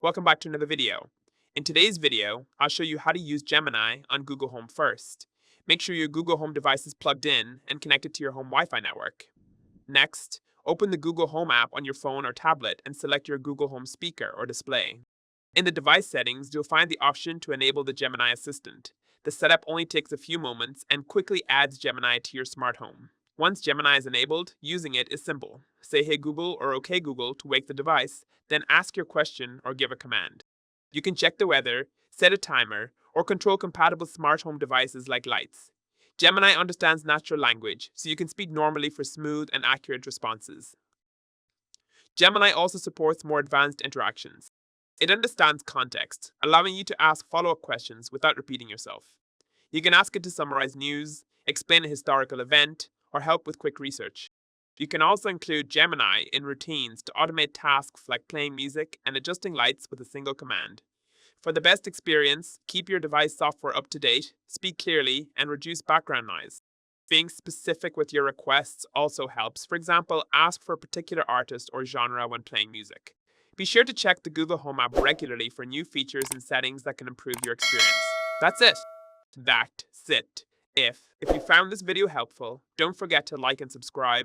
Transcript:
Welcome back to another video. In today's video, I'll show you how to use Gemini on Google Home first. Make sure your Google Home device is plugged in and connected to your home Wi-Fi network. Next, open the Google Home app on your phone or tablet and select your Google Home speaker or display. In the device settings, you'll find the option to enable the Gemini Assistant. The setup only takes a few moments and quickly adds Gemini to your smart home. Once Gemini is enabled, using it is simple. Say "Hey Google" or "OK Google" to wake the device, then ask your question or give a command. You can check the weather, set a timer, or control compatible smart home devices like lights. Gemini understands natural language, so you can speak normally for smooth and accurate responses. Gemini also supports more advanced interactions. It understands context, allowing you to ask follow-up questions without repeating yourself. You can ask it to summarize news, explain a historical event, or help with quick research. You can also include Gemini in routines to automate tasks like playing music and adjusting lights with a single command. For the best experience, keep your device software up to date, speak clearly, and reduce background noise. Being specific with your requests also helps. For example, ask for a particular artist or genre when playing music. Be sure to check the Google Home app regularly for new features and settings that can improve your experience. That's it. That's it. If you found this video helpful, don't forget to like and subscribe.